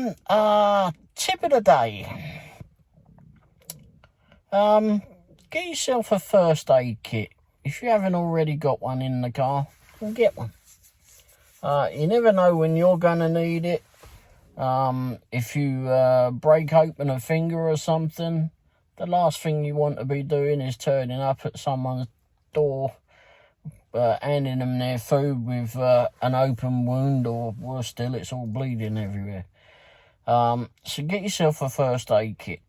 everyone. Tip of the day. Get yourself a first aid kit. If you haven't already got one in the car, then get one. You never know when you're going to need it. If you break open a finger or something, the last thing you want to be doing is turning up at someone's door, handing them their food with an open wound, or worse still, it's all bleeding everywhere. So get yourself a first aid kit.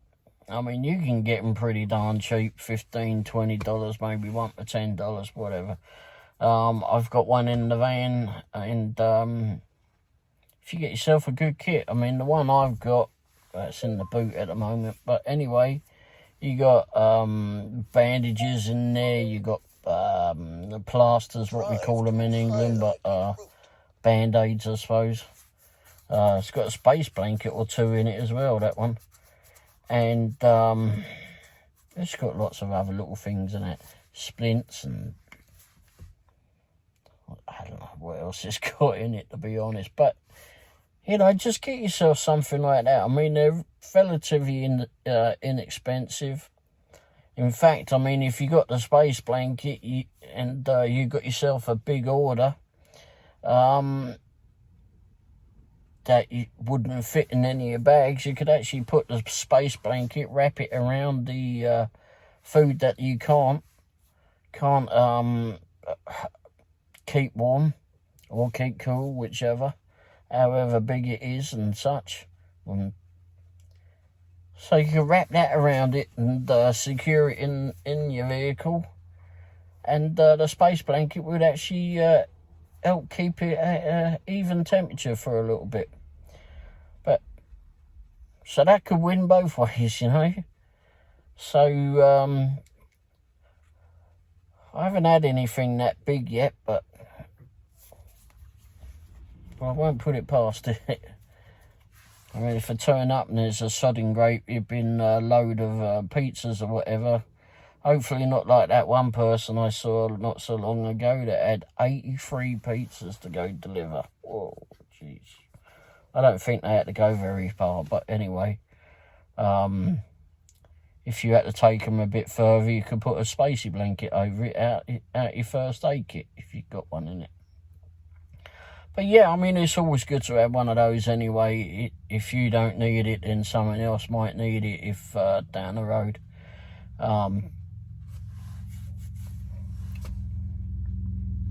I mean, you can get them pretty darn cheap, $15, $20, maybe one for $10, whatever. I've got one in the van, and if you get yourself a good kit, I mean, the one I've got, it's in the boot at the moment, but anyway, you got bandages in there, you got the plasters, what we call them in England, but band-aids, I suppose. It's got a space blanket or two in it as well, that one. And it's got lots of other little things in it, splints, and I don't know what else it's got in it, to be honest. But, you know, just get yourself something like that. I mean, they're relatively inexpensive. In fact, I mean, if you got the space blanket and you got yourself a big order, that you wouldn't fit in any of your bags, you could actually put the space blanket, wrap it around the food that you can't keep warm or keep cool, whichever, however big it is and such. So you can wrap that around it and secure it in your vehicle, and the space blanket would actually help keep it at even temperature for a little bit. But so that could win both ways, you know. So I haven't had anything that big yet, but I won't put it past it. I mean, if I turn up and there's a sodding great been a load of pizzas or whatever, hopefully not like that one person I saw not so long ago that had 83 pizzas to go deliver. Whoa, jeez. I don't think they had to go very far, but anyway. If you had to take them a bit further, you could put a spacey blanket over it out your first aid kit, if you've got one in it. But yeah, I mean, it's always good to have one of those anyway. If you don't need it, then someone else might need it if down the road.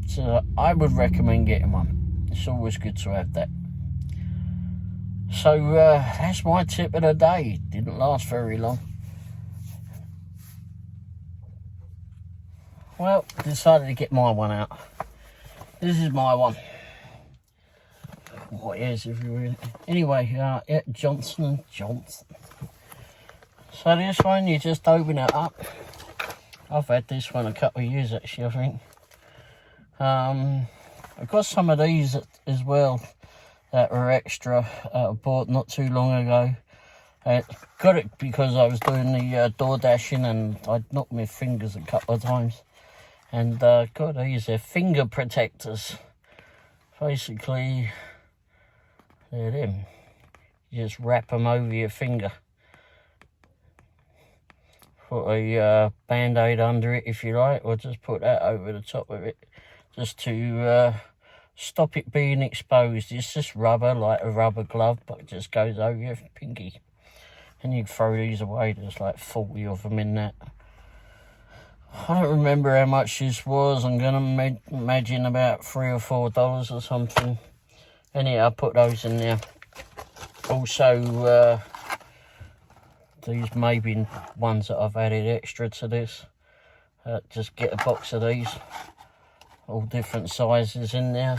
So I would recommend getting one. It's always good to have that. So that's my tip of the day. Didn't last very long. Well, decided to get my one out. This is my one. What is everywhere? Anyway, yeah, Johnson & Johnson. So this one, you just open it up. I've had this one a couple of years actually, I think. I've got some of these as well that were extra I bought not too long ago. I got it because I was doing the door dashing and I'd knocked my fingers a couple of times. And got these, they're finger protectors. Basically, they're them. You just wrap them over your finger. Put a band-aid under it if you like, or just put that over the top of it, just to stop it being exposed. It's just rubber, like a rubber glove, but it just goes over your pinky. And you can throw these away. There's like 40 of them in that. I don't remember how much this was. I'm going to imagine about $3 or $4 or something. Anyhow, I put those in there. Also, these may be ones that I've added extra to this. Just get a box of these. All different sizes in there.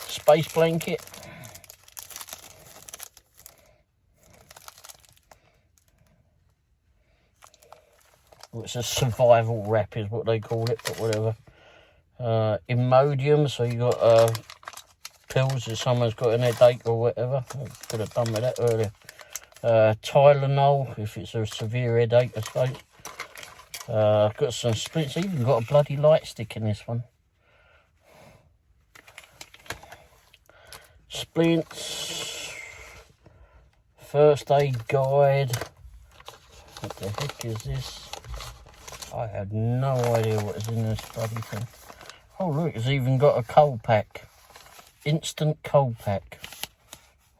Space blanket. It's a survival wrap is what they call it, but whatever. Imodium, so you got pills that someone's got in their headache or whatever. I could have done with that earlier. Tylenol, if it's a severe headache, I suppose. Got some splints, even got a bloody light stick in this one. splints, first aid guide. What the heck is this? I had no idea what is in this bloody thing. Oh look, it's even got a cold pack. Instant cold pack.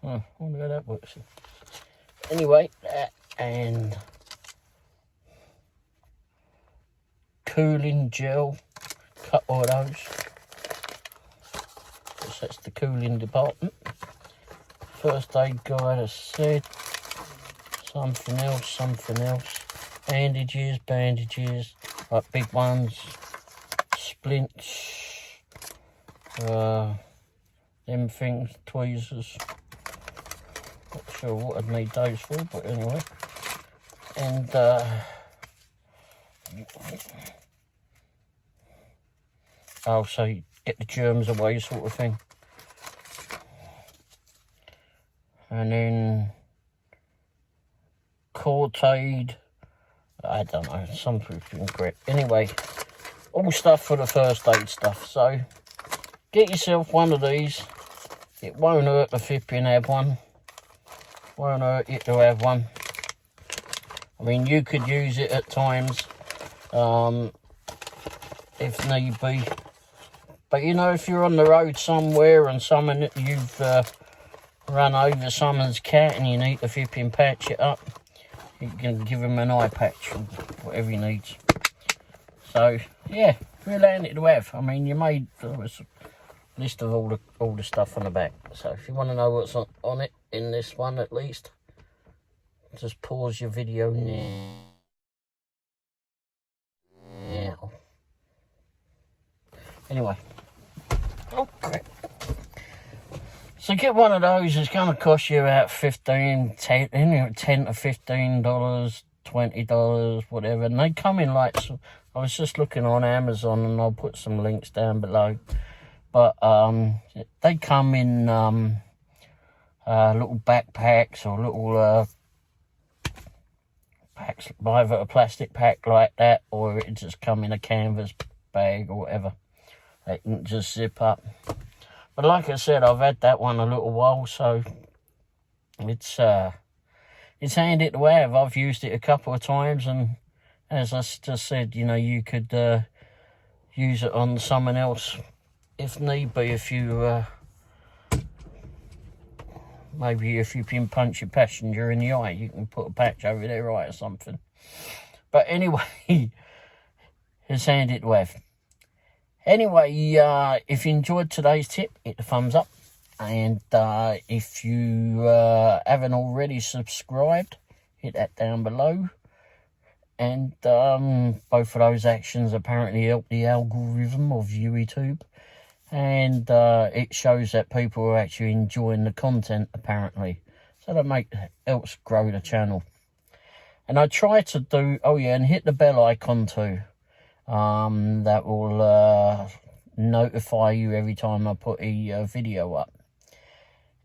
Oh, I wonder how that works. Anyway, that and cooling gel. Couple of those. Guess that's the cooling department. First aid guide, I said. Something else. Bandages, like big ones. Splints. Them things, tweezers. Not sure what I'd need those for, but anyway. And oh, so you get the germs away, sort of thing. And then Cortaid, I don't know, something great. Anyway, all stuff for the first aid stuff. So get yourself one of these. It won't hurt to flipping have one. Won't hurt you to have one. I mean, you could use it at times, if need be. But you know, if you're on the road somewhere and you've run over someone's cat and you need to flipping patch it up, you can give him an eye patch or whatever he needs. So yeah, real handy to have. I mean, you made a list of all the stuff on the back. So if you want to know what's on it, in this one at least, just pause your video now. Anyway, okay. So get one of those. It's going to cost you about $10 to $15, $20, whatever. And they come in like, I was just looking on Amazon, and I'll put some links down below. But they come in little backpacks or little packs, either a plastic pack like that, or it just come in a canvas bag or whatever. They can just zip up. But like I said, I've had that one a little while, so it's handy to have. I've used it a couple of times, and as I just said, you know, you could use it on someone else if need be. If you maybe if you can punch your passenger in the eye, you can put a patch over their eye or something. But anyway, it's handy to have. Anyway, if you enjoyed today's tip, hit the thumbs up. And if you haven't already subscribed, hit that down below. And both of those actions apparently help the algorithm of YouTube. And it shows that people are actually enjoying the content, apparently. So that helps grow the channel. And I try to do, oh yeah, and hit the bell icon too. That will notify you every time I put a video up.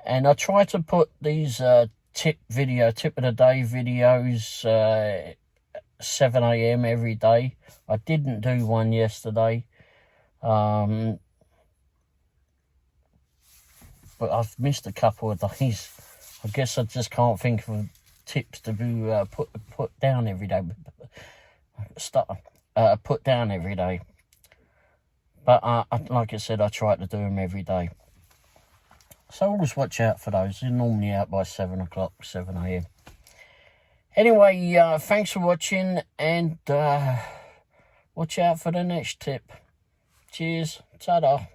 And I try to put these tip of the day videos 7 AM every day. I didn't do one yesterday. But I've missed a couple of days. I guess I just can't think of tips to be put down every day. Put down every day. But like I said, I try to do them every day. So always watch out for those. They're normally out by 7 o'clock, 7 AM. Anyway, thanks for watching, and watch out for the next tip. Cheers. Ta-da.